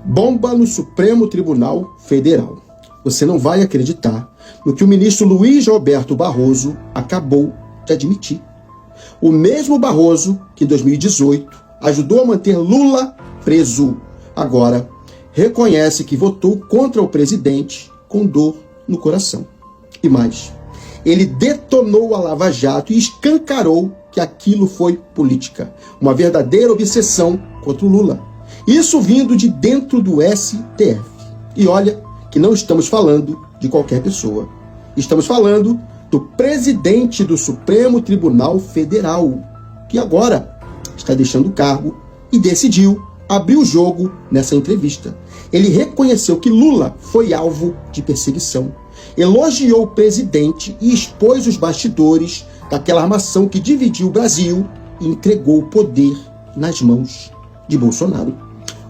Bomba no Supremo Tribunal Federal. Você não vai acreditar no que o ministro Luiz Roberto Barroso acabou de admitir. O mesmo Barroso que em 2018 ajudou a manter Lula preso, agora reconhece que votou contra o presidente com dor no coração. E mais, ele detonou a Lava Jato e escancarou que aquilo foi política, uma verdadeira obsessão contra o Lula. Isso vindo de dentro do STF. E olha que não estamos falando de qualquer pessoa. Estamos falando do presidente do Supremo Tribunal Federal, que agora está deixando o cargo e decidiu abrir o jogo nessa entrevista. Ele reconheceu que Lula foi alvo de perseguição, elogiou o presidente e expôs os bastidores daquela armação que dividiu o Brasil e entregou o poder nas mãos de Bolsonaro.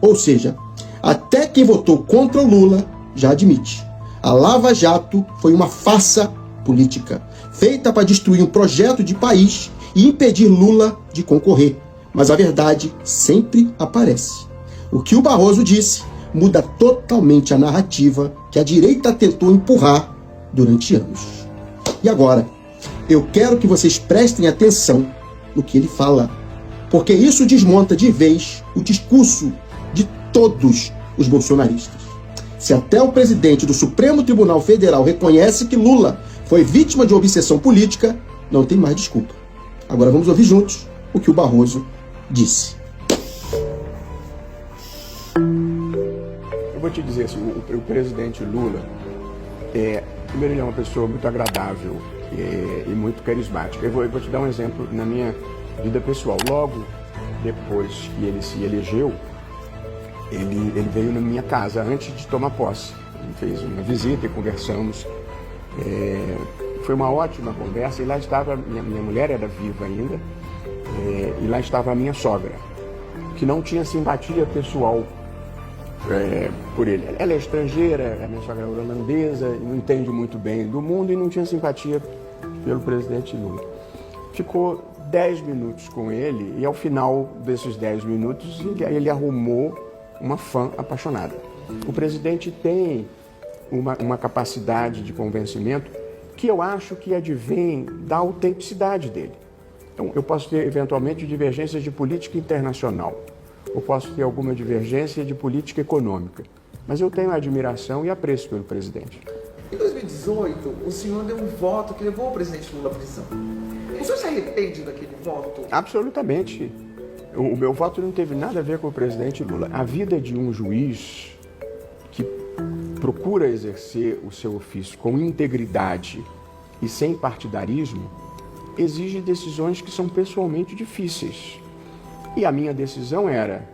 Ou seja, até quem votou contra o Lula já admite. A Lava Jato foi uma farsa política, feita para destruir um projeto de país e impedir Lula de concorrer. Mas a verdade sempre aparece. O que o Barroso disse muda totalmente a narrativa que a direita tentou empurrar durante anos. E agora, eu quero que vocês prestem atenção no que ele fala, porque isso desmonta de vez o discurso de todos os bolsonaristas. Se até o presidente do Supremo Tribunal Federal reconhece que Lula foi vítima de obsessão política, não tem mais desculpa. Agora vamos ouvir juntos o que o Barroso disse. Eu vou te dizer assim, o presidente Lula, primeiro, ele é uma pessoa muito agradável e muito carismática. Eu vou te dar um exemplo na minha vida pessoal. Logo depois que ele se elegeu, ele veio na minha casa antes de tomar posse. Ele fez uma visita e conversamos. Foi uma ótima conversa e lá estava, minha mulher era viva ainda, e lá estava a minha sogra, que não tinha simpatia pessoal por ele. Ela é estrangeira, a minha sogra é holandesa, não entende muito bem do mundo e não tinha simpatia pelo presidente Lula. Ficou 10 minutos com ele e ao final desses 10 minutos ele arrumou uma fã apaixonada. O presidente tem uma capacidade de convencimento que eu acho que advém da autenticidade dele. Então, eu posso ter eventualmente divergências de política internacional, eu posso ter alguma divergência de política econômica, mas eu tenho admiração e apreço pelo presidente. Em 2018, o senhor deu um voto que levou o presidente Lula à prisão. O senhor se arrepende daquele voto? Absolutamente. O meu voto não teve nada a ver com o presidente Lula. A vida de um juiz que procura exercer o seu ofício com integridade e sem partidarismo exige decisões que são pessoalmente difíceis. E a minha decisão era,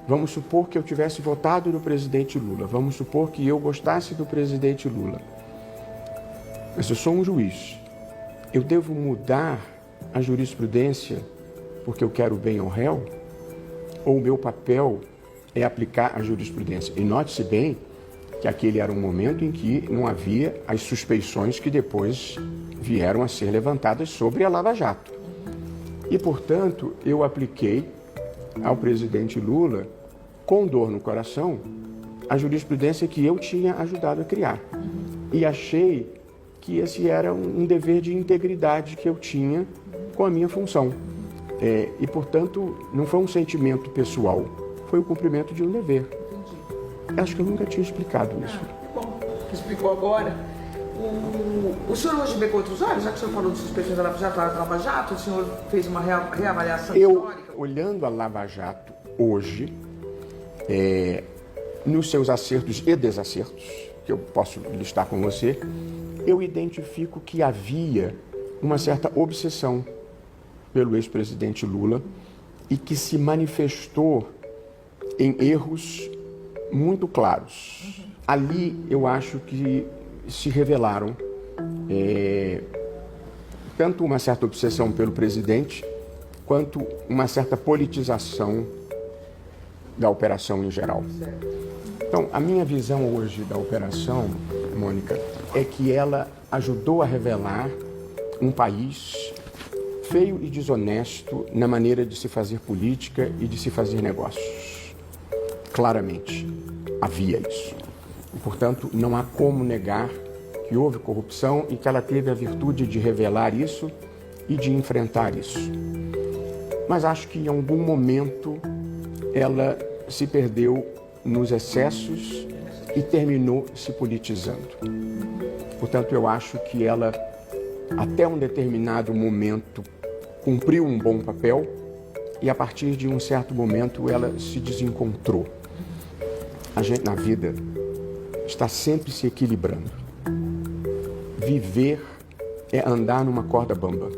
vamos supor que eu tivesse votado no presidente Lula, vamos supor que eu gostasse do presidente Lula. Mas eu sou um juiz. Eu devo mudar a jurisprudência porque eu quero bem ao réu? Ou o meu papel é aplicar a jurisprudência? E note-se bem que aquele era um momento em que não havia as suspeições que depois vieram a ser levantadas sobre a Lava Jato. E, portanto, eu apliquei ao presidente Lula, com dor no coração, a jurisprudência que eu tinha ajudado a criar. E achei que esse era um dever de integridade que eu tinha com a minha função. E, portanto, não foi um sentimento pessoal, foi o cumprimento de um dever. Acho que eu nunca tinha explicado isso. Que bom que explicou agora. O senhor hoje vê com outros olhos, já que o senhor falou de suspeições da Lava Jato, o senhor fez uma reavaliação histórica? Olhando a Lava Jato hoje, nos seus acertos e desacertos, que eu posso listar com você, eu identifico que havia uma certa obsessão pelo ex-presidente Lula e que se manifestou em erros muito claros. Ali eu acho que se revelaram tanto uma certa obsessão pelo presidente quanto uma certa politização da operação em geral. Então, a minha visão hoje da operação, Mônica, é que ela ajudou a revelar um país feio e desonesto na maneira de se fazer política e de se fazer negócios, claramente. havia isso. E, portanto, não há como negar que houve corrupção e que ela teve a virtude de revelar isso e de enfrentar isso. Mas acho que em algum momento ela se perdeu nos excessos e terminou se politizando. Portanto, eu acho que ela, até um determinado momento, cumpriu um bom papel e, a partir de um certo momento, ela se desencontrou. A gente, na vida, está sempre se equilibrando. Viver é andar numa corda bamba.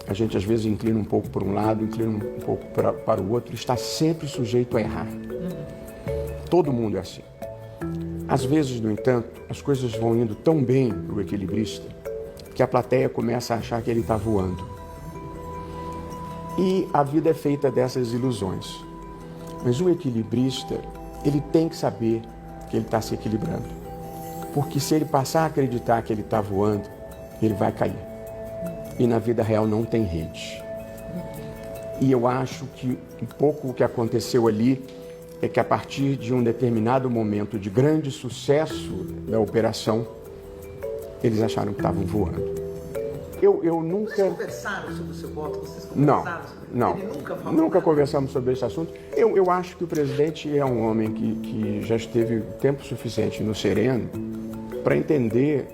A gente, às vezes, inclina um pouco para um lado, inclina um pouco para o outro, está sempre sujeito a errar. Todo mundo é assim. Às vezes, no entanto, as coisas vão indo tão bem para o equilibrista que a plateia começa a achar que ele está voando. E a vida é feita dessas ilusões. Mas o equilibrista, ele tem que saber que ele está se equilibrando. Porque se ele passar a acreditar que ele está voando, ele vai cair. E na vida real não tem rede. E eu acho que um pouco o que aconteceu ali é que, a partir de um determinado momento de grande sucesso da operação, eles acharam que estavam voando. Eu nunca... Vocês conversaram sobre o seu voto? Vocês conversaram sobre... Não. Ele nunca falou Nunca nada? Conversamos sobre esse assunto. Eu acho que o presidente é um homem que já esteve tempo suficiente no sereno para entender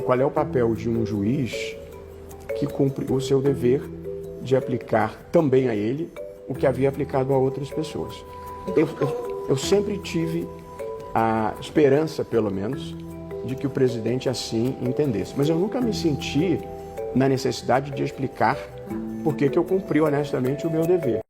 qual é o papel de um juiz que cumpre o seu dever de aplicar também a ele o que havia aplicado a outras pessoas. Eu sempre tive a esperança, pelo menos, de que o presidente assim entendesse. Mas eu nunca me senti na necessidade de explicar por que eu cumpri honestamente o meu dever.